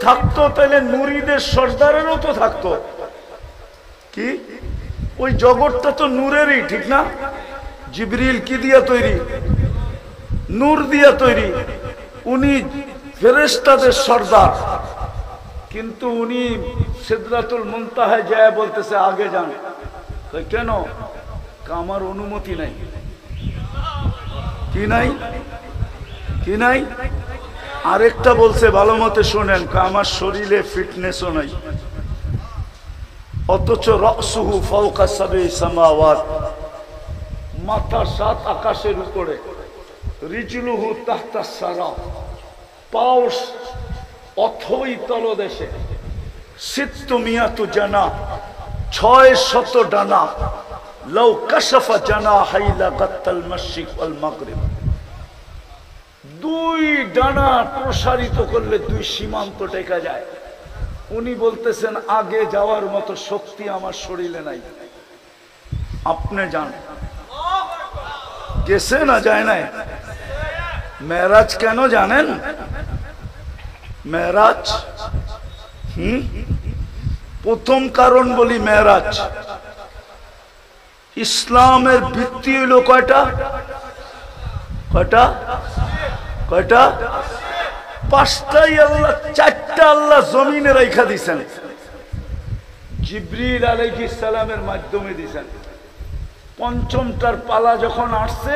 থাকতো তাহলে নুরীদের সর্দারেরও তো থাকতো। কি ওই জগৎটা তো নূরেরই, ঠিক না? জিবরিল কি দিয়া তৈরি? নূর দিয়া তৈরি। উনি ফেরেশতাদের সর্দার, কিন্তু উনি সিদরাতুল মুনতাহায় যায় বলতেছে আগে যান। কেন? আমার অনুমতি নাই। কি নাই? কি নাই? আরেকটা বলছে, ভালো মতে শোনেন, আমার শরীরে ফিটনেসও নাই, অথচ রাসুহু ফাওকা সাবঈ সামাওয়াত, মাথা 7 আকাশের উপরে, রিজলুহু তাহতা সারা, পাও অথই তলদেশে, সিত্তু মিয়াতু জানা, 600 ডানা, লাউ কাশাফা জানাহাইলা গাত্তাল মাশরিক ওয়াল মাগরিব, 2 ডানা প্রসারিত করলে 2 সীমান্ত টেকা যায়। উনি বলতেছেন আগে যাওয়ার মতো শক্তি আমার শরীরে নাই, আপনি যান। গেছে না যায় নাই? মেরাজ কেন জানেন? মেরাজ প্রথম কারণ বলি, মেরাজ ইসলামের ভিত্তি হইল কয়টা? কয়টা? কয়টা? 5টাই আল্লাহ, 4টা আল্লাহ জমিনে রাইখা দিছেন, জিবরিল আলাইহিস সালামের মাধ্যমে দিছেন। 5মটার পালা যখন আসছে,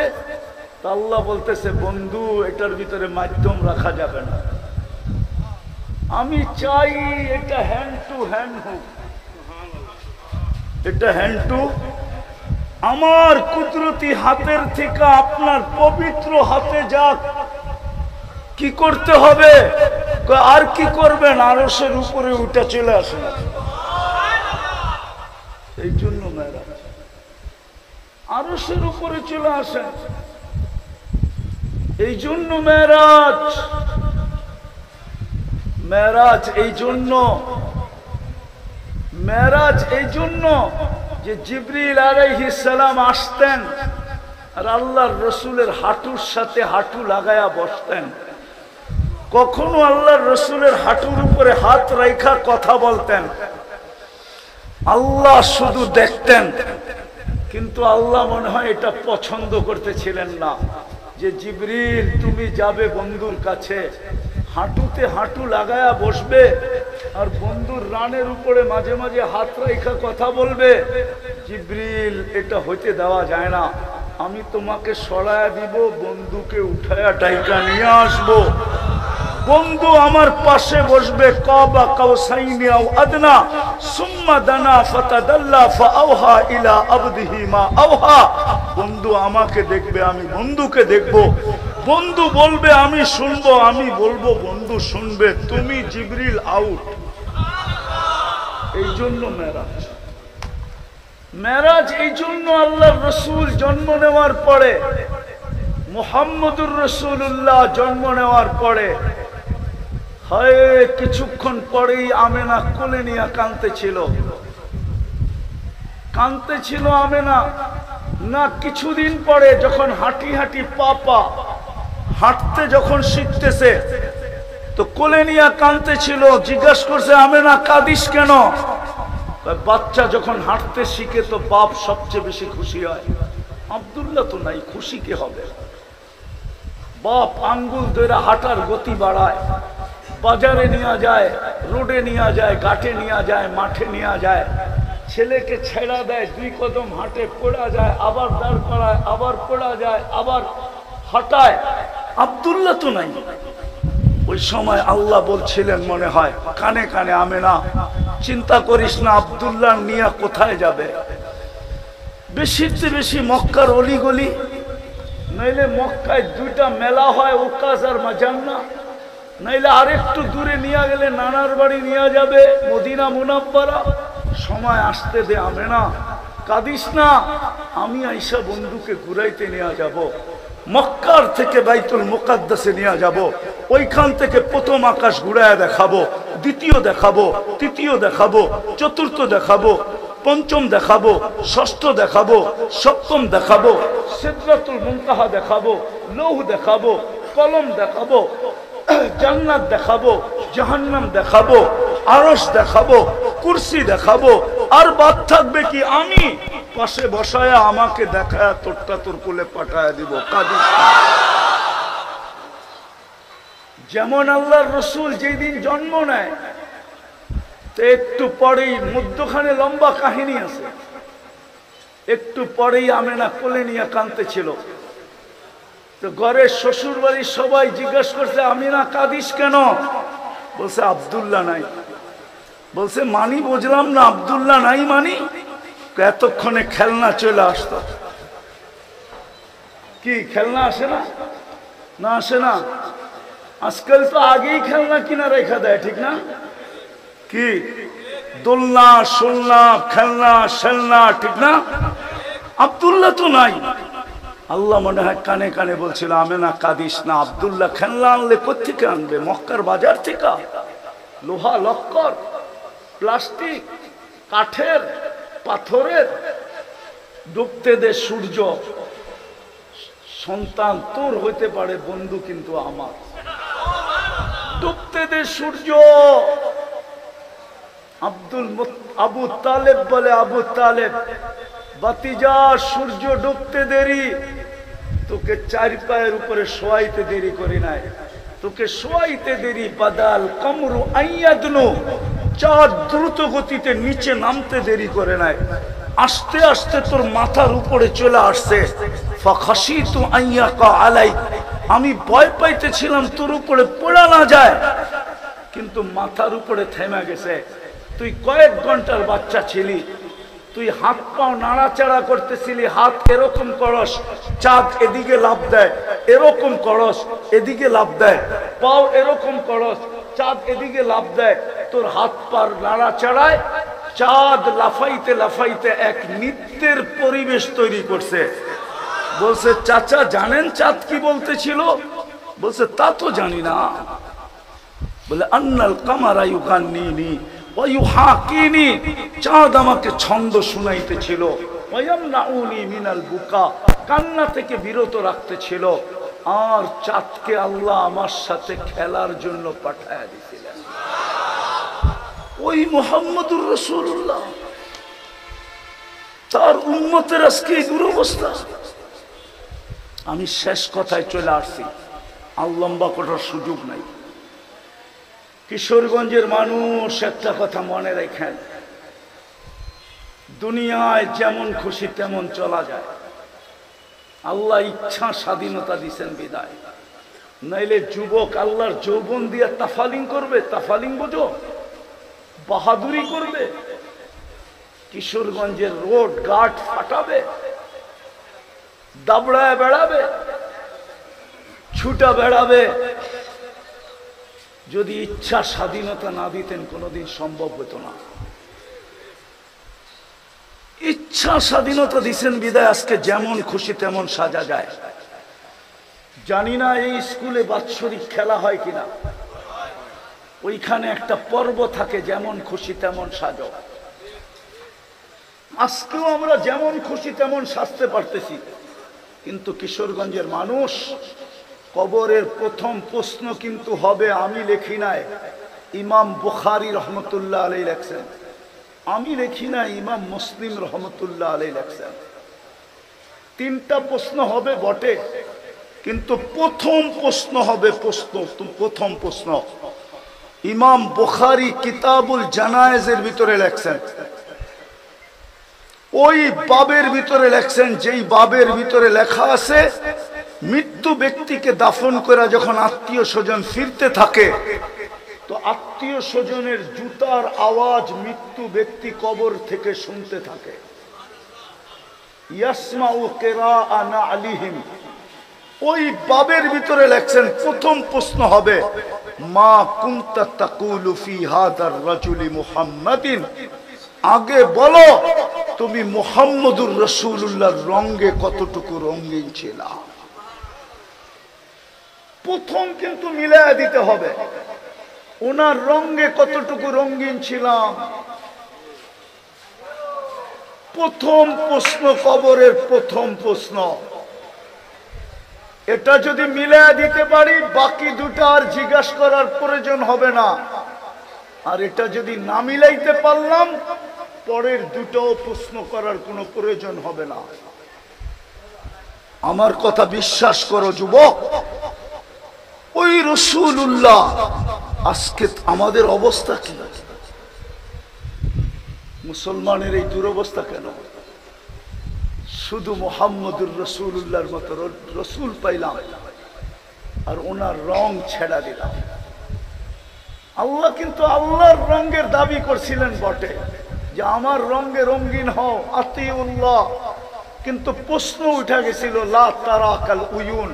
তা আল্লাহ বলতেছে বন্ধু এটার ভিতরে মাধ্যম রাখা যাবে না, আমি চাই এটা হ্যান্ড টু হ্যান্ড হোক, এটা হ্যান্ড টু, আমার কুদরতি হাতের থেকে আপনার পবিত্র হাতে যাক। কি করতে হবে? আর কি করবেন? আরশের উপরে উঠে চলে আসেন। এই জন্য মেরাজ, আরশের উপরে চলে আসেন, এই জন্য মেরাজ। মেরাজ এই জন্য, মেরাজ এই জন্য যে জিবরিল আলাইহিস সালাম আসতেন আর আল্লাহর রসুলের হাঁটুর সাথে হাঁটু লাগায়া বসতেন। কখনো আল্লাহর রসুলের হাঁটুর উপরে হাত রাইখা কথা বলতেন, আল্লাহ শুধু দেখতেন। কিন্তু আল্লাহ মনে হয় এটা পছন্দ করতেছিলেন না, যে জিবরিল তুমি যাবে বন্ধুর কাছে, হাঁটুতে হাঁটু লাগায়া বসবে আর বন্ধুর রানের উপরে মাঝে মাঝে হাত রাইখা কথা বলবে। জিবরিল এটা হইতে দেওয়া যায় না, আমি তোমাকে সরায়া দিব, বন্ধুকে উঠায়া ডাইকা নিয়ে আসবো, বন্ধু আমার পাশে বসবে, কাবা কাউসাইনি আও আদনা, সুম্মা দানা ফাতাদাল্লা ফাআওহা ইলা আবদিহি মা আওহা। বন্ধু আমাকে দেখবে, আমি বন্ধুকে দেখব, বন্ধু বলবে আমি শুনবো, আমি বলবো বন্ধু শুনবে, তুমি জিবরিল আউট। এই জন্য মেরাজ। মেরাজ এই জন্য আল্লাহর রসুল জন্ম নেওয়ার পরে, মুহাম্মদুর রাসূলুল্লাহ জন্ম নেওয়ার পরে, হয় কিছুক্ষণ পরেই আমেনা কোলে নিয়ে কাঁদতেছিল, কাঁদতেছিল আমেনা। না কিছুদিন পরে যখন হাঁটি হাঁটি পা হাঁটতে যখন শিখতেছে, তো কোলে নিয়ে কাঁদতেছিল। জিজ্ঞাসা করছে আমেনা কাঁদিস কেন? বাচ্চা যখন হাঁটতে শিখে তো বাপ সবচেয়ে বেশি খুশি হয়। আব্দুল্লাহ তো নাই, খুশি কে হবে? বাপ আঙ্গুল ধরে হাঁটার গতি বাড়ায়, বাজারে নিয়ে যায়, রোডে নিয়ে যায়, ঘাটে নিয়ে যায়, মাঠে নিয়ে যায়, ছেলেকে ছেড়া দেয়, 2 কদম হাঁটে, পড়া যায়, আবার দাঁড় করায়, আবার পড়া যায়, আবার হাঁটায়। আব্দুল্লাহ তো নাই। ওই সময় আল্লাহ বলছিলেন মনে হয় কানে কানে, আমেনা চিন্তা করিস না, আব্দুল্লাহ নিয়ে কোথায় যাবে? বেশিতে বেশি মক্কার অলিগলি, নইলে মক্কায় 2টা মেলা হয়, ওকাজ আর মাজান্না, নাইলে আরেকটু দূরে নিয়ে গেলে নানার বাড়ি নিয়ে যাবে, মদিনা মুনাব্বারা। সময় আসতে দে আমেনা, কাঁদিস না, আমি আইসা বন্ধুকে ঘুরাইতে নিয়ে যাব, মক্কার থেকে বাইতুল মুকাদ্দাসে নিয়ে যাব, ওইখান থেকে প্রথম আকাশ ঘুরায় দেখাবো, দ্বিতীয় দেখাবো, তৃতীয় দেখাবো, চতুর্থ দেখাবো, পঞ্চম দেখাবো, ষষ্ঠ দেখাবো, সপ্তম দেখাবো, সিদরাতুল মুনতাহা দেখাবো, লৌহ দেখাবো, কলম দেখাবো, জান্নাত দেখাবো, জাহান্নাম দেখাবো, আরশ দেখাবো, কুরসি দেখাবো, আর বাদ থাকবে কি আমি পাশে বসায়া আমাকে দেখায়া তোরটা তোর কোলে পাঠায়া দিব। কাঁদিস না। যেমন আল্লাহর রসুল যেই দিন জন্ম নেয় তো একটু পরেই মধ্যখানে লম্বা কাহিনী আছে, একটু পরেই আমেনা কোলে নিয়ে কাঁদতেছিল। তো ঘরের শ্বশুর বাড়ির সবাই জিজ্ঞাসা করছে আমিনা কাঁদিস কেন? বলছে আব্দুল্লাহ নাই। বলছে মানি বুঝলাম না, আব্দুল্লাহ নাই মানি? এতক্ষণে খেলনা চলে আসতো। কি খেলনা আসে না? না আসে না? আজকাল তো আগেই খেলনা কিনা রেখা দেয়, ঠিক না? কি দোলনা, সোলনা, খেলনা, শেলনা, ঠিক না? আব্দুল্লাহ তো নাই। আল্লাহ মনে হয় কানে কানে বলছিল আমেনা কাঁদিস না, আব্দুল্লাহ খেলনা আনলে কোত্থেকে আনবে? মক্কার বাজার থেকে। লোহা লক্কর, প্লাস্টিক, কাঠের, পাথরের। ডুবতে দে সূর্য, সন্তান তোর হইতে পারে, বন্ধু কিন্তু আমার। ডুবতে দে সূর্য। আবু তালেব বলে, আবু তালেব বাতিজা সূর্য ডুবতে দেরি, তোকে চার পায়ের উপরে শোয়াইতে দেরি করি নাই, তোকে শোয়াইতে দেরি। বাদাল কামরু আইয়াদনু, চাঁদ দ্রুত গতিতে নিচে নামতে দেরি করে নাই, আস্তে আস্তে তোর মাথার উপরে চলে আসছে। ফাখাশিতু আইয়াকা আলাই, আমি ভয় পাইতেছিলাম তোর উপরে পড়া না যায়, কিন্তু মাথার উপরে থেমে গেছে। তুই কয়েক ঘন্টার বাচ্চা ছিলি, তুই হাত পাও নাড়াচাড়া করতেছিলি, হাত এরকম করস, চাঁদ এদিকে লাফ দেয়, এরকম করস, এদিকে লাফ দেয়, পাও এরকম করস, চাঁদ এদিকে লাফ দেয়। তোর হাত পার নাড়াচাড়ায় চাঁদ লাফাইতে লাফাইতে এক নৃত্যের পরিবেশ তৈরি করছে। বলছে চাচা জানেন চাঁদ কি বলতেছিল? বলছে তা তো জানি না। বলে আন্নাল কামারা ইউগান্নিনি ওয়া ইউহাকিনি, চাঁদ আমাকে ছন্দ শুনাইতেছিল, ওয়া ইয়ামনাউনি মিনাল বুকা, কান্না থেকে বিরত রাখতেছিল। আর চাঁদকে আল্লাহ আমার সাথে খেলার জন্য পাঠায়া দিয়েছিলেন। ওই মুহাম্মদুর রাসূলুল্লাহ, তার উম্মতের আজকে এই দুরবস্থা। আমি শেষ কথায় চলে আসছি, আর লম্বা করার সুযোগ নাই। কিশোরগঞ্জের মানুষ একটা কথা মনে রাখেন, দুনিয়ায় যেমন খুশি তেমন চলা যায়। আল্লাহ ইচ্ছা স্বাধীনতা দিচ্ছেন বিদায়, নাইলে যুবক আল্লাহর যৌবন দিয়ে তাফালিং করবে। তাফালিং বোঝো? বাহাদুরি করবে, কিশোরগঞ্জের রোড ঘাট ফাটাবে, দাবড়ায় বেড়াবে, ছুটা বেড়াবে। যদি ইচ্ছা স্বাধীনতা না দিতেন কোনোদিন সম্ভব হতো না। ইচ্ছা স্বাধীনতা দিচ্ছেন বিদায় আজকে যেমন খুশি তেমন সাজা যায়। জানি না এই স্কুলে বাৎসরিক খেলা হয় কিনা, ওইখানে একটা পর্ব থাকে যেমন খুশি তেমন সাজো। আজকেও আমরা যেমন খুশি তেমন সাজতে পারতেছি, কিন্তু কিশোরগঞ্জের মানুষ, কবরের প্রথম প্রশ্ন কিন্তু হবে, আমি লেখি নাই, ইমাম বুখারী রহমতুল্লাহ আলাইহি লেখছেন, আমি লেখি নাই, ইমাম মুসলিম রহমতুল্লাহ আলাইহি লেখছেন। তিনটা প্রশ্ন হবে বটে, কিন্তু প্রথম প্রশ্ন হবে, প্রথম প্রশ্ন ইমাম বুখারী কিতাবুল জানায়েজের ভিতরে লেখছেন, ওই বাবের ভিতরে লেখছেন যেই বাবের ভিতরে লেখা আছে মৃত্যু ব্যক্তিকে দাফন করে যখন আত্মীয় স্বজন ফিরতে থাকে, তো আত্মীয় স্বজনের জুতার আওয়াজ মৃত্যু ব্যক্তি কবর থেকে শুনতে থাকে। ইয়াসমাউ কিরাআ নালিহিম, ওই বাবের ভিতরে লেখছেন প্রথম প্রশ্ন হবে, মা কুনতা তাকুলু ফি হাদার রাজুলি মুহাম্মাদিন, আগে বলো তুমি মুহাম্মদুর রাসূলুল্লাহর রঙে কতটুকু রঙিন ছিলা। প্রথম কিন্তু মিলায়া দিতে হবে, ওনার রঙে কতটুকু রঙিন ছিলাম। প্রথম প্রশ্ন, কবরের প্রথম প্রশ্ন। এটা যদি মিলায়া দিতে পারি বাকি দুটা আর জিজ্ঞাসা করার প্রয়োজন হবে না, আর এটা যদি না মিলাইতে পারলাম পরের দুটাও প্রশ্ন করার কোনো প্রয়োজন হবে না। আমার কথা বিশ্বাস করো যুবক, ওই রাসূলুল্লাহ। আজকে আমাদের অবস্থা কি? মুসলমানের এই দুরবস্থা কেন? শুধু মুহাম্মদুর রাসূলুল্লাহর মতো রসুল পাইলাম আর ওনার রং ছেড়া দিলাম। আল্লাহ কিন্তু আল্লাহর রঙের দাবি করছিলেন বটে যে আমার রঙে রঙিন হও, আতিউল্লাহ। কিন্তু প্রশ্ন উঠে গেছিল লা তারাকাল উয়ুন,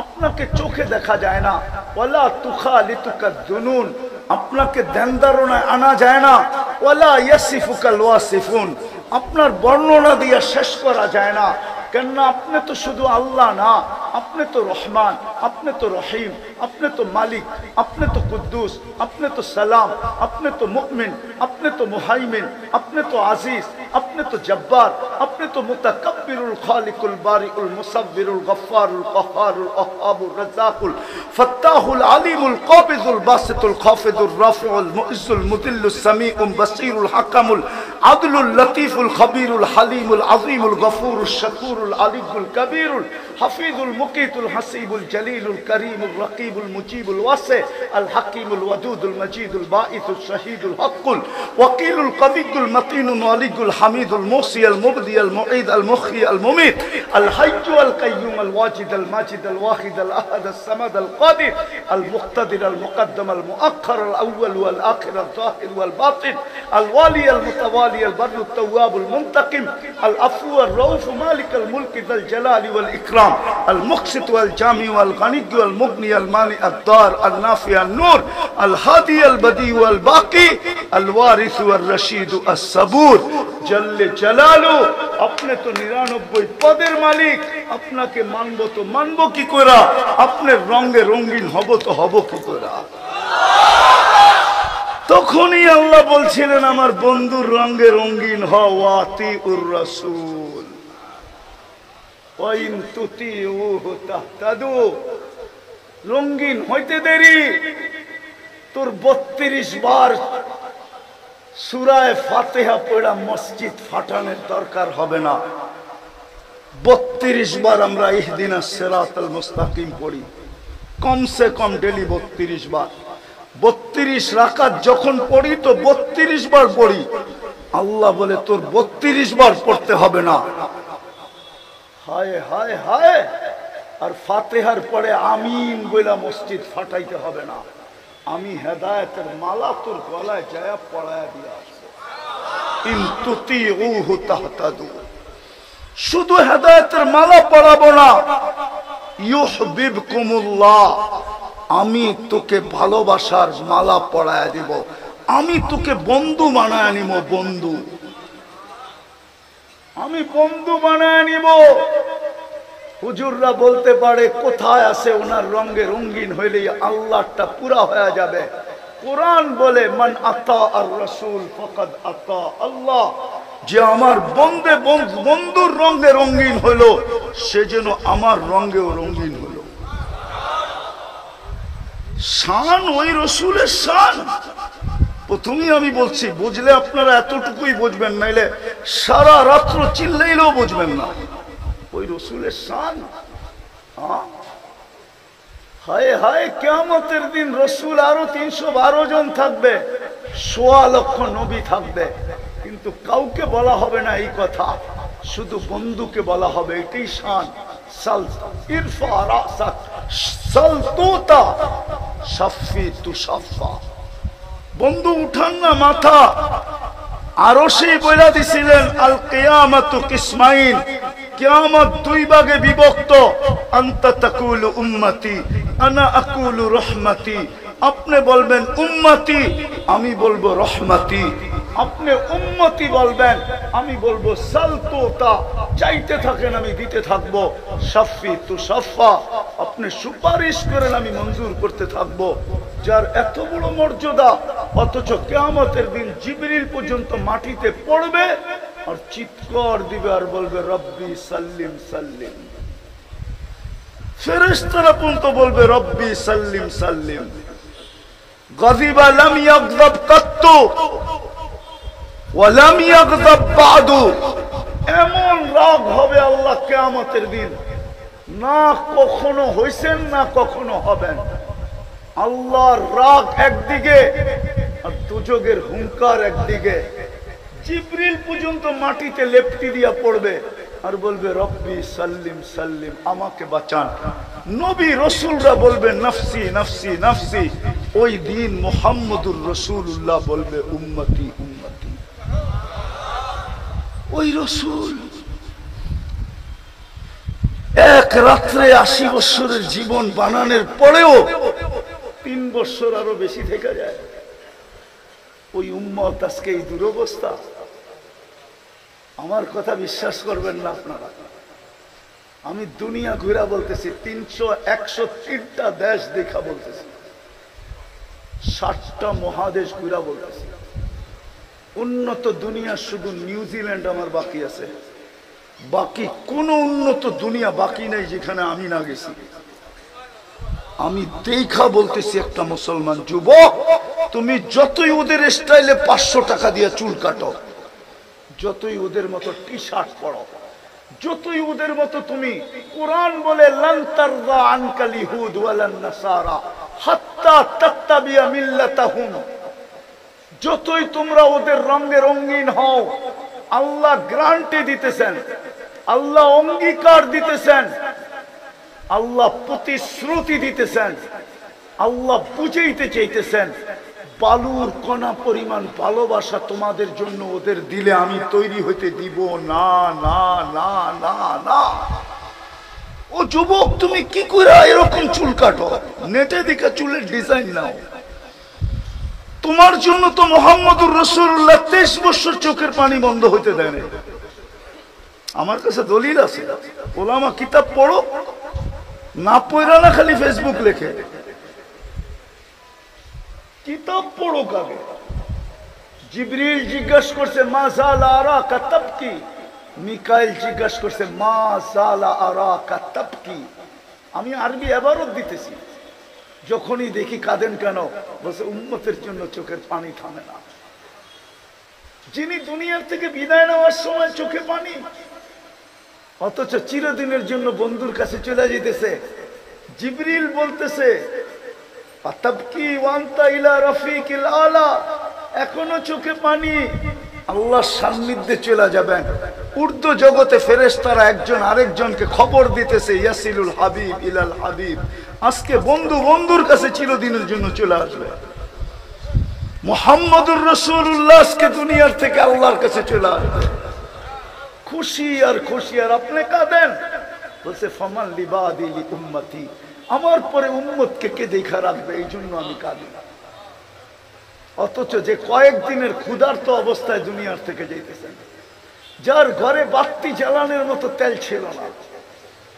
আপনাকে চোখে দেখা যায় না, ওয়ালা তুখালিতুকা দুনুন, আপনাকে ধ্যান ধারণায় আনা যায় না, ওয়ালা ইয়াসিফুকাল ওয়াসিফুন, আপনার বর্ণনা দিয়ে শেষ করা যায় না। কেননা আপনি তো শুধু আল্লাহ না, আপনি তো রহমান, আপনি তো রহিম, আপনি তো মালিক, আপনি তো কুদ্দুস, আপনি তো সালাম, আপনি তো মুমিন, আপনি তো মুহাইমিন, আপনি তো আজিজ, আপনি তো জব্বার, আপনি তো মুতাকাব্বিরুল খালিকুল বারিউল মুসাব্বিরুল গফফারুল কাহ্হারুল ওয়াহ্হাবুর রাজ্জাকুল ফাত্তাহুল আলিমুল কাবিজুল বাসিতুল খাফিদুর রাফিউল মুইজ্জুল মুদিল্লুস সামিউল বাসীরুল হাকামুল আদলুল লতীফুল খবীরুল হালিমুল আযীমুল গফুরুশ শাকুরুল আলিয়ুল কবীরুল হাফিজুল মুকিতুল হাসিবুল জলিলুল করিমুল রকিবুল মুজিবুল ওয়াসি আল হাকিমুল ওয়াদুদুল মজিদুল বাঈসুল শহীদুল হকুল ওয়াকিলুল কবিয়ুল মতিনুল ওয়ালিয়ুল হামিদুল মুহসি আল মুবদি আল মুঈদ আল মুখী আল মুমিত আল হাইয়্যু আল কাইয়্যুম আল ওয়াজিদ আল মাজিদ আল ওয়াহিদ আল আহাদ আল সামাদ আল কাদির আল মুক্তাদির আল মুকদ্দম আল মুআখ্খার আল আউয়াল ওয়াল আখির আল যাহির ওয়াল বাতিন আল ওয়ালি আল মুতাওয়ালি আল বাররু আল তাওয়াব আল মুনতাকিম আল আফু আল রাউফ মালিক আল মুলক যাল জালালি ওয়াল ইকরাম আল মুকসিত ওয়াল জামি ওয়াল গানি ওয়াল মুগনি আল মানি আদ দার আল নাফি আল নূর আল হাদি আল বদি ওয়াল বাকি আল ওয়ারিস ওয়াল রশিদ আস সাবুর জল্লে জালালু। আপনি তো 99 পদের মালিক, আপনাকে মানব তো মানব কি করে? আপনার রঙে রঙিন হব তো হব কি করে? তখনই আল্লাহ বলছিলেন আমার বন্ধুর রঙে রঙিন হও, আতিউর রাসূল ওয়া ইন তুতিউহু তাহতাদু। রঙিন হইতে দেরি, তোর 32 বার সূরায়ে ফাতিহা পড়া মসজিদ ফাটানোর দরকার হবে না। 32 বার আমরা ইহদিনাস সিরাতাল মুস্তাকিম পড়ি, কমসে কম ডেলি 32 বার। 32 রাকাত যখন পড়ি তো 32 বার পড়ি। আল্লাহ বলে তোর 32 বার পড়তে হবে না। হায় হায় হায়! আর ফাতিহার পরে আমিন বইলা মসজিদ ফাটাইতে হবে না। আমি হেদায়েতের মালা তোর গলায় যায় পড়ায়া দিয়ে আসবো। ইন তুতিউহু তাহতাদু। শুধু হেদায়েতের মালা পড়াবো না, ইউহিব্বুকুমুল্লাহ, আমি তোকে ভালোবাসার মালা পড়ায়া দিব, আমি তোকে বন্ধু বানায় নিব। বন্ধু, আমি বন্ধু বানায় নিব। হুজুররা বলতে পারে কোথায় আছে ওনার রঙে রঙিন হইলে আল্লাহটা পুরা হয়ে যাবে। কোরআন বলে মান আতা আর রাসূল ফাকাদ আতা আল্লাহ, যে আমার বন্ধুর রঙে রঙিন হলো সে যেন আমার রঙেও রঙিন হলো। শান ওই রাসূলের শান। প্রথমেই আমি বলছি, বুঝলে আপনারা এতটুকুই বুঝবেন, নাইলে সারা রাত্র চিল্লাইলেও বুঝবেন না। ওই রাসূলের শান। হায় হায়, কিয়ামতের দিন রাসূল আরো 312 জন থাকবে, 1.25 লক্ষ নবী থাকবে, কিন্তু কাউকে বলা হবে না এই কথা, শুধু বন্ধুকে বলা হবে। এটাই শান। সাল ইরফা রাসাক সাল তুতা শাফি তুশাফা। বন্ধু উঠান না মাথা। আরো সেই বইলা দিছিলেন আল কিয়ামাতু কিসমাইন, কিয়ামত 2 ভাগে বিভক্ত। আনতা তাকুলু উম্মতি আনা আকুলু রহমতি। আপনি বলবেন উম্মতি, আমি বলবো রহমতি। আপনি উম্মতি বলবেন, আমি বলবো সালতুতা, চাইতে থাকেন আমি দিতে থাকবো। শাফি তুশাফা, আপনি সুপারিশ করেন আমি মঞ্জুর করতে থাকবো। যার এত বড় মর্যাদা, অথচ কিয়ামতের দিন জিবরিল পর্যন্ত মাটিতে পড়বে আর চিৎকার দিবে আর বলবে রব্বি সাল্লিম সাল্লিম। ফেরেশতারা পর্যন্ত বলবে রব্বি সাল্লিম সাল্লিম। গাযিবা লাম ইয়াগযাব কাত্তু ওয়া লাম ইয়াগযাব বাদু। এমন রাগ হবে আল্লাহ কিয়ামতের দিন, না কখনো হইছেন না কখনো হবেন। আল্লাহর রাগ একদিকে আর দুজকের হুঙ্কার একদিকে। জিবরিল পর্যন্ত মাটিতে লেপ্টি দিয়া পড়বে আর বলবে রব্বি সাল্লিম সাল্লিম, আমাকে বাঁচান। নবী রাসূলরা বলবে নফসি নফসি নফসি। ওই দিন মুহাম্মদুর রাসূলুল্লাহ বলবে উম্মতি উম্মতি। ওই রাসূল এক রাত্রে 80 বছরের জীবন বানানোর পরেও 3 বছর আরো বেশি থেকে যায়। ওই উম্মত আজকে এই দুরবস্থা। আমার কথা বিশ্বাস করবেন না আপনারা, আমি দুনিয়া ঘুরা বলতেছি, 103টা দেশ দেখা বলতেছি, 60টা মহাদেশ ঘুরা বলতেছি। উন্নত দুনিয়া শুধু নিউজিল্যান্ড আমার বাকি আছে, বাকি কোন উন্নত দুনিয়া বাকি নেই যেখানে আমি না গেছি। আমি দেখা বলতেছি, একটা মুসলমান যুবক, তুমি যতই ওদের স্টাইলে 500 টাকা দিয়ে চুল কাটো, যতই ওদের মতো টি শার্ট পরো, যতই ওদের মতো তুমি, কোরআন বলে লান তারদা আনকাল ইহুদ ওয়ালান নাসারা হাত্তা তাত্তাবিয়া মিল্লাতাহুম, যতই তোমরা ওদের রঙে রঙিন হও, আল্লাহ গ্যারান্টি দিতেছেন, আল্লাহ অঙ্গীকার দিতেছেন, আল্লাহ প্রতিশ্রুতি দিতেছেন, আল্লাহ বুঝাইতে চাইতেছেন, বালুর কণা পরিমাণ ভালোবাসা তোমাদের জন্য ওদের দিলে আমি তৈরি হইতে দিব না না না না না। ও যুবক, তুমি কি করে এরকম চুল কাটো? নেটে দেখা চুলের ডিজাইন নাও। তোমার জন্য তো মুহাম্মদুর রাসূলুল্লাহ 23 বছর চোখের পানি বন্ধ হইতে দেয় না। আমার কাছে দলিল আছে, ওলামা কিতাব পড়ো, না পড়া না খালি ফেসবুক লেখে। কিতাব পড়ো কাকে? জিবরিল জিজ্ঞাসা করছে মা জালা আরাকা তাবকি, মিকাইল জিজ্ঞাসা করছে মা জালা আরাকা তাবকি। আমি আরবি ইবারত দিতেছি, যখনই দেখি কাঁদেন কেন, বলছে উম্মতের জন্য চোখের পানি থামে না। যিনি দুনিয়ার থেকে বিদায় নেওয়ার সময় চোখে পানি, অথচ চিরদিনের জন্য বন্ধুর কাছে চলে যেতেছে। জিবরিল বলতেছে আতাবকি ওয়ান্তা ইলা রাফিকিল আলা, এখনো চোখে পানি, আল্লাহর সান্নিধ্যে চলে যাবেন। উর্দু জগতে ফেরেশতারা একজন আরেকজনকে খবর দিতেছে ইয়াসিলুল হাবিব ইলাল হাবিব, আজকে বন্ধু বন্ধুর কাছে চিরদিনের জন্য চলে আসবে। মুহাম্মদুর রাসূলুল্লাহ আজকে দুনিয়ার থেকে আল্লাহর কাছে চলে আসবে। খুশি আর খুশি, আর আপনি কাঁদেন। বলছে ফামান লিবাদি লি উম্মতি, আমার পরে উম্মতকে কে দেখা রাখবে, এই জন্য আমি কাঁদি। অথচ যে কয়েকদিনের ক্ষুধার্ত অবস্থায় দুনিয়ার থেকে যাইতেছেন, যার ঘরে বাতি জ্বালানোর মতো তেল ছিল না,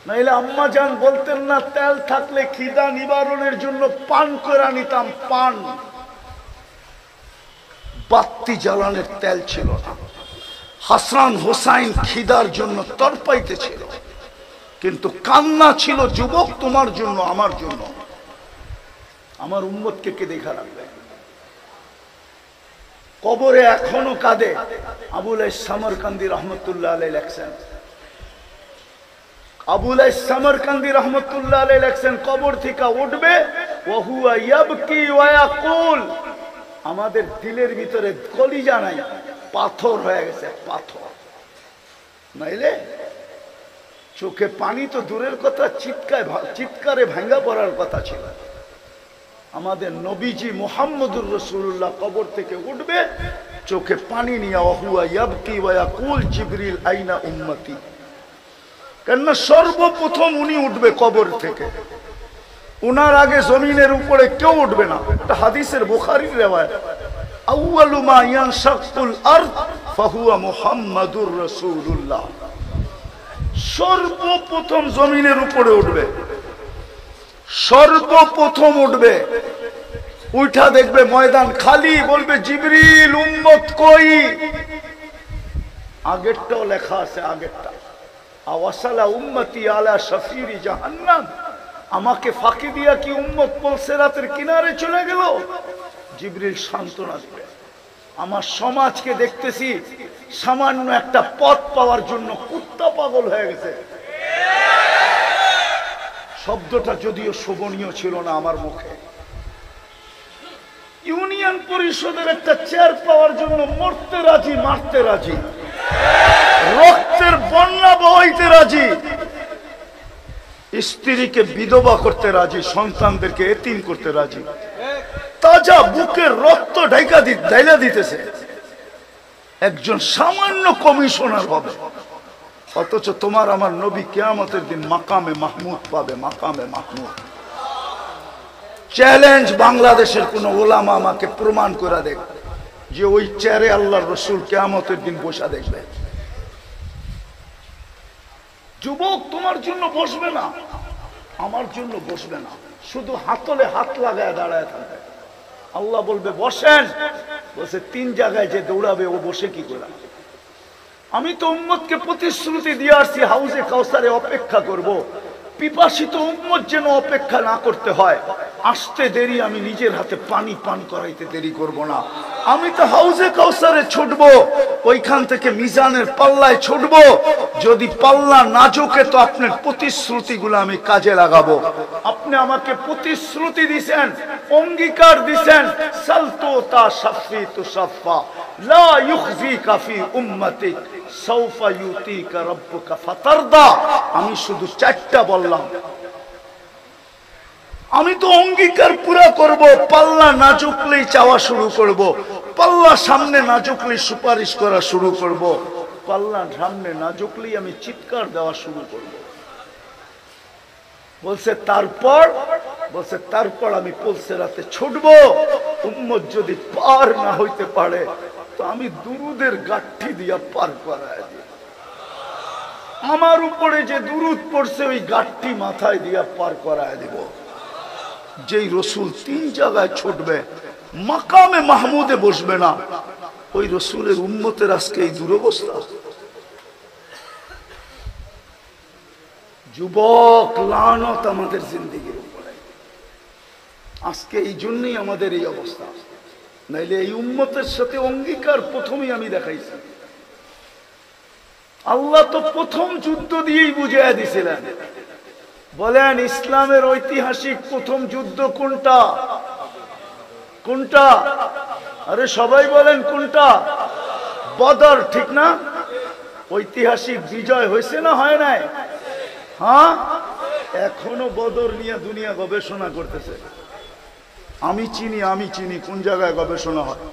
নাইলে আম্মা জান বলতেন না তেল থাকলে খিদা নিবারণের জন্য পান করে নিতাম, পান। বাতি জ্বালানোর তেল ছিল না। হাসান হোসাইন খিদার জন্য তরপাইতেছিল, কিন্তু কান্না ছিল যুবক তোমার জন্য, আমার জন্য, আমার উম্মতকে কে দেখা রাখবে। কবরে এখনো কাঁদে। আবুল সামরকান্দি রহমতুল্লাহ আলাইহি লেখছেন, আবুল সামরকান্দি রহমতুল্লাহ আলাইহি লেখছেন, কবর থেকে উঠবে ওয়া হুয়া ইয়াবকি ওয়া ইয়াকুল, আমাদের দিলের ভিতরে কলিজা নাই, পাথর হয়ে গেছে, পাথর। নাইলে চোখে পানি তো দূরের কথা, চিৎকারে ভাঙ্গা পড়ার কথা ছিল। আমাদের নবীজি মুহাম্মদুর রাসূলুল্লাহ কবর থেকে উঠবে, চোখে পানি নিয়ে ওহুয়া ইয়াবকি ওয়া ইয়াকুল জিবরিল আইনা উম্মতি। কেননা সর্বপ্রথম উনি উঠবে কবর থেকে, উনার আগে জমিনের উপরে কেউ উঠবে না। এটা হাদিসের বুখারীর রিওয়ায়াত, আউয়ালু মা ইয়ানশাকুল আরদ ফাহুয়া মুহাম্মাদুর রাসূলুল্লাহ। সর্বপ্রথম জমিনের উপরে উঠবে, সর্বপ্রথম উঠবে, উঠা দেখবে ময়দান খালি, বলবে জিবরিল উম্মত কই? আগেরটাও লেখা আছে, আগেরটা আওয়াসালা উম্মতি আলা শাফিরি জাহান্নাম আমাকে ফাঁকি দিয়া কি উম্মত পুলসিরাতের কিনারে চলে গেল? জিবরিল সান্ত্বনা দিবে। আমার সমাজকে দেখতেছি সামান্য একটা পথ পাওয়ার জন্য কুত্তা পাগল হয়ে গেছে। শব্দটা যদিও শোভনীয় ছিল না আমার মুখে। ইউনিয়ন পরিষদের একটা চেয়ার পাওয়ার জন্য মরতে রাজি, মারতে রাজি, রক্তের বন্যা বইতে রাজি, স্ত্রীকে বিধবা করতে রাজি, সন্তানদেরকে এতিম করতে রাজি, তাজা বুকের রক্ত ঢাইলা দিতেছে একজন সামান্য কমিশনার হবে। অথচ তোমার আমার নবী কিয়ামতের দিন মাকামে মাহমুদ পাবে, মাকামে মাহমুদ। চ্যালেঞ্জ, বাংলাদেশের কোন ওলামা আমাকে প্রমাণ করে দেখ যে ওই চেয়ারে আল্লাহর রসুল কিয়ামতের দিন বসা দেখবে। যুবক তোমার জন্য বসবে না, আমার জন্য বসবে না, শুধু হাতলে হাত লাগায় দাঁড়ায় থাকবে। আল্লাহ বলবে বসেন, বসে 3 জায়গায় যে দৌড়াবে ও বসে কি করে? আমি তো উম্মতকে প্রতিশ্রুতি দিয়ে আসছি হাউজে কাউসারে অপেক্ষা করব। পিপাসিত উম্মত যেন অপেক্ষা না করতে হয়। আসতে দেরি, আমি নিজের হাতে পানি পান করাইতে দেরি করব না। আমি তো হাউজে কাউসারে ছুটবো, ওইখান থেকে মিজানের পাল্লায় ছুটবো। যদি পাল্লা না ঝুঁকে তো আপনার প্রতিশ্রুতিগুলো আমি কাজে লাগাবো। আপনি আমাকে প্রতিশ্রুতি দিছেন, অঙ্গীকার দিছেন, সালতু তা শাফি তু শাফা লা ইউখজিকা ফি উম্মতিক সাউফা ইউতিকা রাব্বুকা ফাতারদা। আমি শুধু 4টা বললাম, আমি তো অঙ্গীকার পুরা করব। পাল্লা না ঝুঁকলেই চাওয়া শুরু করব, পাল্লা সামনে না ঝুঁকলেই সুপারিশ করা শুরু করব, পাল্লা সামনে না ঝুঁকলেই আমি চিৎকার দেওয়া শুরু করব। বলছে তারপর আমি পুলসিরাতে ছুটবো। উম্মত যদি পার না হইতে পারে তো আমি দুরুদের গাঠি দিয়া পার করায় দিই। আমার উপরে যে দুরুদ পড়ছে ওই গাঠি মাথায় দিয়া পার করায় দিব। যেই রসুল 3 জায়গায় ছুটবে, মাকামে মাহমুদে বসবে না, ওই রসুলের উম্মতের আজকে এই দুরবস্থা। যুবক, লানত আমাদের জিন্দেগির উপরে। আজকে এই জন্যই আমাদের এই অবস্থা। নাইলে এই উম্মতের সাথে অঙ্গীকার প্রথমেই আমি দেখাইছি। আল্লাহ তো প্রথম যুদ্ধ দিয়েই বুঝাইয়া দিছিলেন। বলেন ইসলামের ঐতিহাসিক প্রথম যুদ্ধ কোনটা? কোনটা? আরে সবাই বলেন কোনটা? বদর, ঠিক না? ঐতিহাসিক বিজয় হয়েছে না হয় নাই? হ্যাঁ, এখনো বদর নিয়ে দুনিয়া গবেষণা করতেছে। আমি চিনি কোন জায়গায় গবেষণা হয়,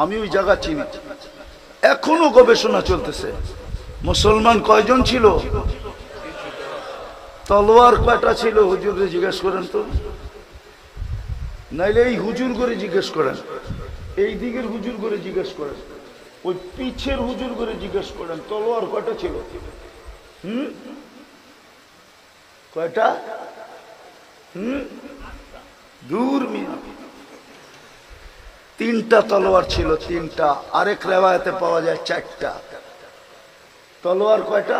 আমি ওই জায়গা চিনি। এখনো গবেষণা চলতেছে। মুসলমান কয়জন ছিল? তলোয়ার কয়টা ছিল? হুজুরে জিজ্ঞেস করেন তো, নাইলে এই হুজুর করে জিজ্ঞেস করেন, এই দিকের হুজুর করে জিজ্ঞেস করেন, ওই পিছের হুজুর করে জিজ্ঞেস করেন তলোয়ার কয়টা ছিল। কয়টা? দূর মিয়া, 3টা তলোয়ার ছিল, 3টা। আরেক রেওয়ায়েতে পাওয়া যায় 4টা। তলোয়ার কয়টা?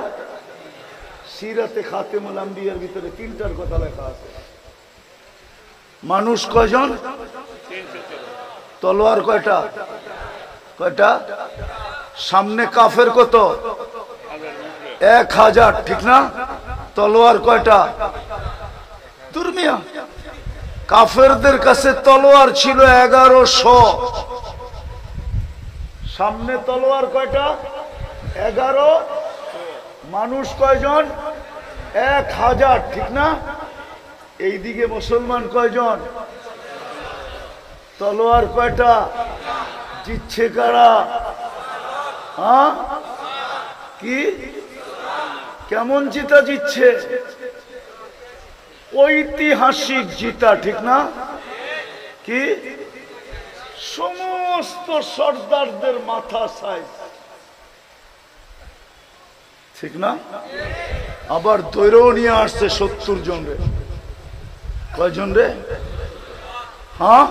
সিরাতে খাতেমুল আম্বিয়ার ভিতরে 3টার কথা লেখা আছে। মানুষ কয়জন? তলোয়ার কয়টা? কয়টা? সামনে কাফের কত? 1000, ঠিক না? তলোয়ার কয়টা? দুর্মিয়া, কাফেরদের কাছে তলোয়ার ছিল 1100। সামনে তলোয়ার কয়টা? 11। মানুষ কয়জন? 1000, ঠিক না? এইদিকে মুসলমান কয়জন? তলোয়ার কয়টা? জিতছে কারা? হ্যাঁ, কি কেমন জিতা জিতছে? ঐতিহাসিক জিতা, ঠিক না? কি সমস্ত সর্দারদের মাথা সাইজ, ঠিক না? আবার দৈরও নিয়ে আসছে 70 জন রে। কয়জন রে? হ্যাঁ,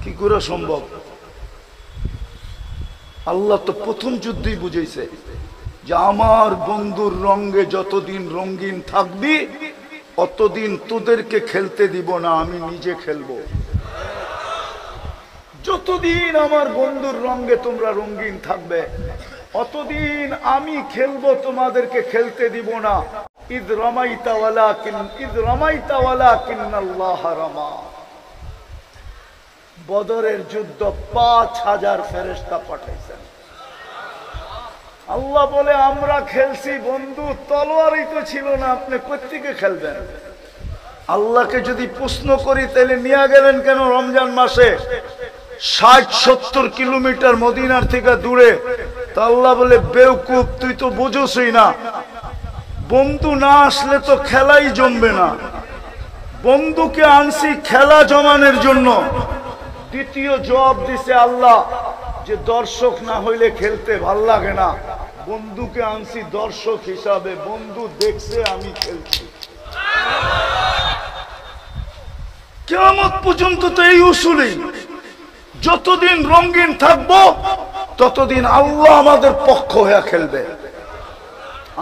কি করে সম্ভব? আল্লাহ তো প্রথম যুদ্ধই বুঝাইছে যে আমার বন্ধুর রঙে যতদিন রঙিন থাকবি অতদিন তোদেরকে খেলতে দিব না, আমি নিজে খেলবো। যতদিন আমার বন্ধুর রঙে তোমরা রঙিন থাকবে, অতদিন আমি খেলবো, তোমাদেরকে খেলতে দিব না। ইদ রামাইতা ওয়ালাকিন্নাল্লাহ রামা। বদরের যুদ্ধ 5000 ফেরেশতা পাঠাইছেন। আল্লাহ বলে আমরা খেলছি, বন্ধু তলোয়ারই তো ছিল না, আপনি কোত্থেকে খেলবেন? আল্লাহকে যদি প্রশ্ন করি তাহলে নিয়ে গেলেন কেন রমজান মাসে 60-70 কিলোমিটার মদিনার থেকে দূরে? তা আল্লাহ বলে বেওকুফ, তুই তো বুঝোসই না, বন্ধু না আসলে তো খেলাই জমবে না। বন্ধুকে আনছি খেলা জমানোর জন্য। দ্বিতীয় জবাব দিছে আল্লাহ যে দর্শক না হইলে খেলতে ভাল লাগে না, বন্ধুকে আনছি দর্শক হিসাবে, বন্ধু দেখছে আমি খেলছি। কিয়ামত পর্যন্ত তো এই উসুলই, যতদিন রঙিন থাকবো ততদিন আল্লাহ আমাদের পক্ষ হয়ে খেলবে।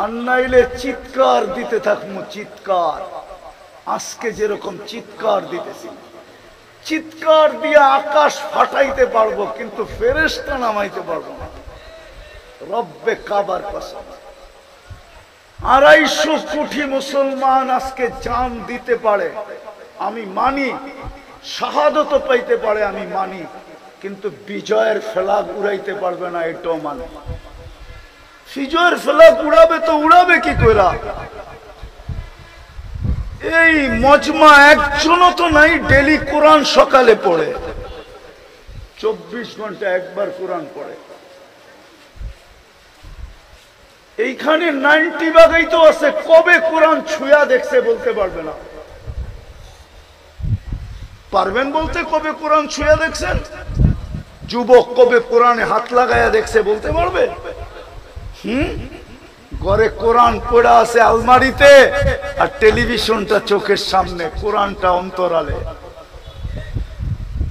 আর নাইলে চিৎকার দিতে থাকবো, চিৎকার। আজকে যেরকম চিৎকার দিতেছি, চিৎকার দিয়ে আকাশ ফাটাইতে পারবো, কিন্তু ফেরেশতা নামাইতে পারবো না। রব্বে কাবার কসম, 250 কোটি মুসলমান আজকে জান দিতে পারে, আমি মানি। শাহাদত পাইতে পারে, আমি মানি, কিন্তু বিজয়ের ফ্ল্যাগ উড়াইতে পারবে না, এটাও মানে। বিজয়ের ফ্ল্যাগ উড়াবে তো উড়াবে কি কইরা? এই মজমা একজনও তো নাই ডেলি কোরআন সকালে পড়ে, 24 ঘন্টা একবার কোরআন পড়ে। এইখানে 90 ভাগই তো আছে, কবে কোরআন ছুঁয়া দেখছে বলতে পারবে না। পারবেন বলতে কবে কোরআন ছুঁয়া দেখছেন? যুবক কবে কোরআনে হাত লাগায়া দেখছে বলতে পারবে? ঘরে কোরআন পড়া আছে আলমারিতে, আর টেলিভিশনটা চোখের সামনে, কোরআনটা অন্তরালে।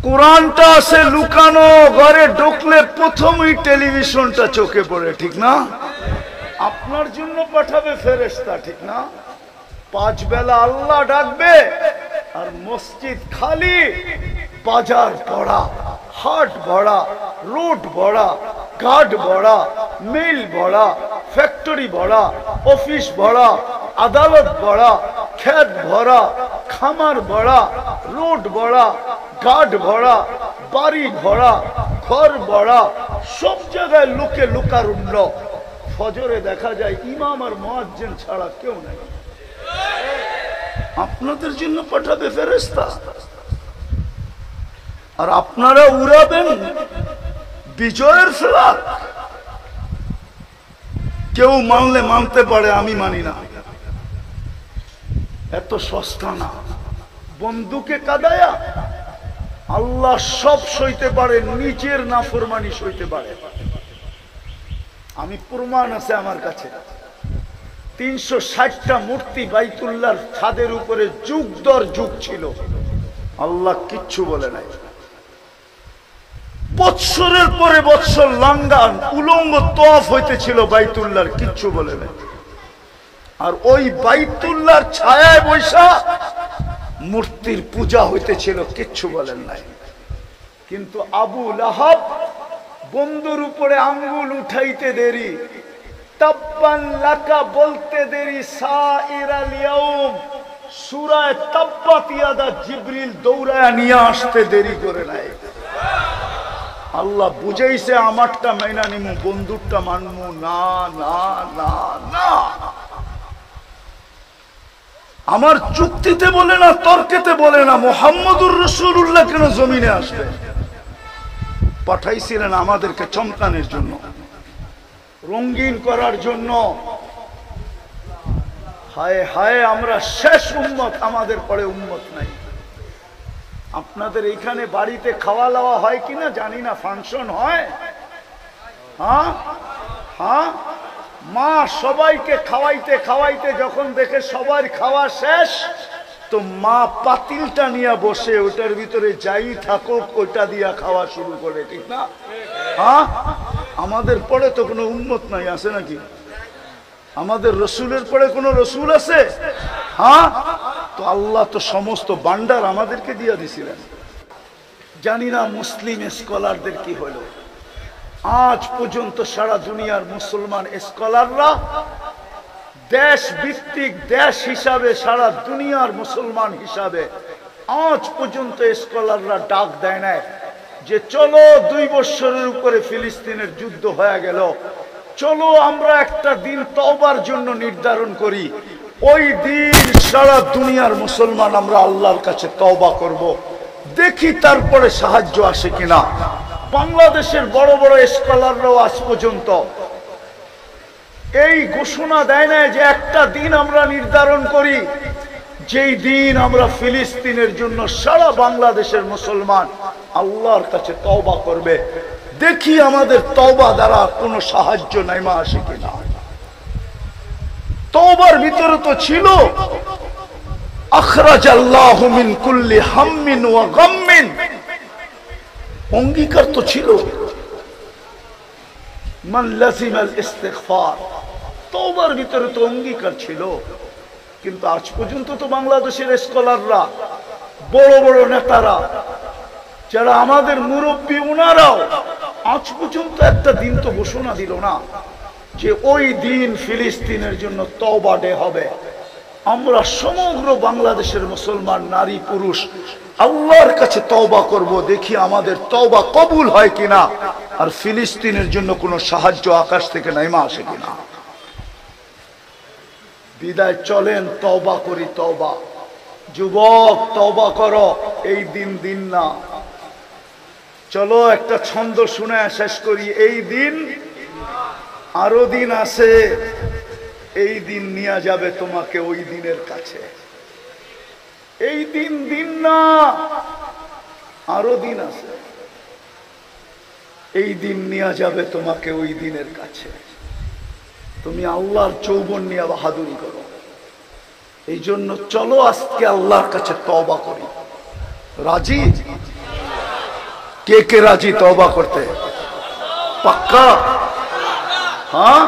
কোরআনটা আছে লুকানো, ঘরে ঢুকলে প্রথমেই টেলিভিশনটা চোখে পড়ে, ঠিক না? আপনার জন্য পাঠাবে ফেরেশতা, ঠিক না? 5 বেলা আল্লাহ ডাকবে, আর মসজিদ খালি, বাজার ভরা, হাট ভরা, রোড ভরা, ঘাট ভরা, মিল ভরা, ফ্যাক্টরি ভরা, অফিস ভরা, আদালত ভরা, ক্ষেত ভরা, খামার ভরা, রোড ভরা, ঘাট ভরা, বাড়ি ভরা, ঘর ভরা, সব জায়গায় লোকে লোকারণ্য। ফজরে দেখা যায় ইমাম আর মুয়াজ্জিন ছাড়া কেউ নেই। আপনাদের জন্য পাঠাবে ফেরেশতা, আর আপনারা উড়াবেন বিজয়ের ফ্ল্যাগ। কেউ মানলে মানতে পারে, আমি মানি না। এত সস্তা না। বন্ধুকে কাদায়া আল্লাহ সব সইতে পারে, নিজের নাফরমানি সইতে পারে। আমি প্রমাণ আছে আমার কাছে। 360টা মূর্তি বাইতুল্লাহর ছাদের উপরে যুগ দর যুগ ছিল, আল্লাহ কিচ্ছু বলে নাই। বৎসরের পরে বৎসর লাঙ্গান উলঙ্গ তওয়াফ হইতেছিল বাইতুল্লাহর, কিচ্ছু বলে নাই। আর ওই বাইতুল্লাহর ছায়ায় বৈশা মূর্তির পূজা হইতেছিল, কিচ্ছু বলেন নাই। কিন্তু আবু লাহাব বন্ধুর উপরে আঙ্গুল উঠাইতে দেরি, তাব্বান লাকা বলতে দেরি, সাইরাল ইয়াউম সূরা তাব্বাত ইয়াদা জিবরিল দৌড়ায়া নিয়ে আসতে দেরি করে নাই। আল্লাহ বুঝাইছে আমারটা মাইনা নিমু, বন্ধুরটা মানমু না। না না না, আমার যুক্তিতে বলে না, তর্কেতে বলে না, মুহাম্মদুর রাসূলুল্লাহ কেন জমিনে আসবে? পাঠাইছিলেন আমাদেরকে চমকানোর জন্য, রঙিন করার জন্য। হায় হায়, আমরা শেষ উম্মত, আমাদের পরে উম্মত নাই। আপনাদের এইখানে বাড়িতে খাওয়া দাওয়া হয় কিনা জানি না, ফাংশন হয়? হ্যাঁ হ্যাঁ, মা সবাইকে খাওয়াইতে খাওয়াইতে যখন দেখে সবার খাওয়া শেষ, তো মা পাতিলটা নিয়ে বসে, ওটার ভিতরে যাই থাকুক ওইটা দিয়া খাওয়া শুরু করে, ঠিক না? হ্যাঁ, আমাদের পরে তো কোনো উম্মত নাই, আছে নাকি? আমাদের রসুলের পরে কোনো রসুল আছে? হ্যাঁ, তো আল্লাহ তো সমস্ত ভান্ডার আমাদেরকে দিয়ে দিছিলেন। জানি না মুসলিম স্কলারদের কি হলো, আজ পর্যন্ত সারা দুনিয়ার মুসলমান স্কলাররা দেশ ভিত্তিক দেশ হিসাবে, সারা দুনিয়ার মুসলমান হিসাবে আজ পর্যন্ত স্কলাররা ডাক দেয় না যে চলো 2 বছরের উপরে ফিলিস্তিনের যুদ্ধ হয়ে গেল, চলো আমরা একটা দিন তওবার জন্য নির্ধারণ করি, ওই দিন সারা দুনিয়ার মুসলমান আমরা আল্লাহর কাছে তওবা করব, দেখি তারপরে সাহায্য আসে কিনা। বাংলাদেশের বড় বড় স্কলাররাও আজ পর্যন্ত এই ঘোষণা দেয় না যে একটা দিন আমরা নির্ধারণ করি, যেই দিন আমরা ফিলিস্তিনের জন্য সারা বাংলাদেশের মুসলমান আল্লাহর কাছে তওবা করবে, দেখি আমাদের তওবা দ্বারা কোনো সাহায্য নাইমা আসে কিনা। তওবার ভিতরে তো ছিল আখরাজাল্লাহু মিন কুল্লি হাম্মিন ওয়া গাম্মিন, অঙ্গীকার তো ছিল মান লাযিমাল ইস্তিগফার, তওবার ভিতরে তো অঙ্গীকার ছিল। কিন্তু আজ পর্যন্ত তো বাংলাদেশের স্কলাররা, বড় বড় নেতারা, যারা আমাদের মুরব্বী, ওনারাও আজ পর্যন্ত একটা দিন তো ঘোষণা দিল না যে ওই দিন ফিলিস্তিনের জন্য তওবা ডে হবে। আমরা সমগ্র বাংলাদেশের মুসলমান নারী পুরুষ আল্লাহর কাছে তওবা করব, দেখি আমাদের তওবা কবুল হয় কিনা, আর ফিলিস্তিনের জন্য কোনো সাহায্য আকাশ থেকে নেমে আসে কিনা। বিদায় চলেন তওবা করি, তওবা। যুবক তওবা করো, এই দিন দিন না। চলো একটা ছন্দ শুনে শেষ করি। এই দিন আরো দিন আছে, এই দিন নিয়ে যাবে তোমাকে ওই দিনের কাছে। এই দিন দিন না, আরো দিন আছে, এই দিন নিয়ে যাবে তোমাকে ওই দিনের কাছে। তুমি আল্লাহর যৌবন নিয়ে বাহাদুরি করো। এই জন্য চলো আজকে আল্লাহর কাছে তওবা করি। রাজি? কে কে রাজি তওবা করতে? পাক্কা? হ্যাঁ,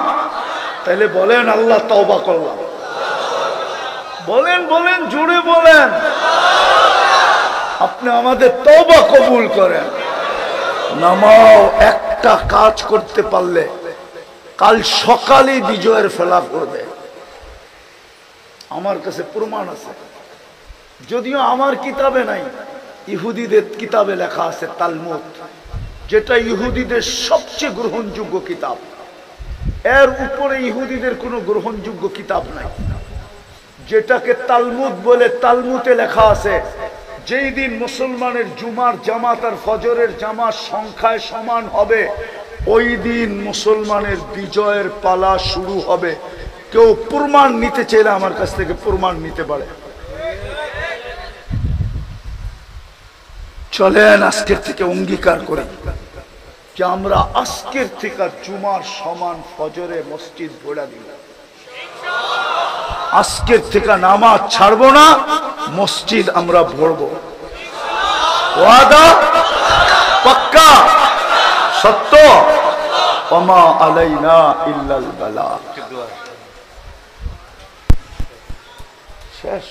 তাহলে বলেন আল্লাহ তওবা করলাম। বলেন বলেন, জোরে বলেন। আপনি আমাদের তওবা কবুল করেন। নামাও, একটা কাজ করতে পারলে কাল সকালে বিজয়ের ফেলা করবে। আমার কাছে প্রমাণ আছে, যদিও আমার কিতাবে নাই, ইহুদিদের কিতাবে লেখা আছে তালমুদ, যেটা ইহুদিদের সবচেয়ে গ্রহণযোগ্য কিতাব। এর উপরে ইহুদিদের কোনো গ্রহণযোগ্য কিতাব নাই। যেটাকে তালমুদ বলে, তালমুদে লেখা আছে যেই দিন মুসলমানের জুমার জামাত আর ফজরের জামাত সংখ্যায় সমান হবে, ওই দিন মুসলমানের বিজয়ের পালা শুরু হবে। কেউ প্রমাণ নিতে চাইলে আমার কাছ থেকে প্রমাণ নিতে পারে। চলেন আজকের থেকে অঙ্গীকার করি যে আমরা আজকের থেকে জুমার সমান ফজরে মসজিদ ভরা দিব। আজকের থেকে নামাজ ছাড়বো না, মসজিদ আমরা ভরবো। ওয়াদা? পাক্কা? সত্য? ওমা আলাইনা ইল্লাল বালাগ। শেষ।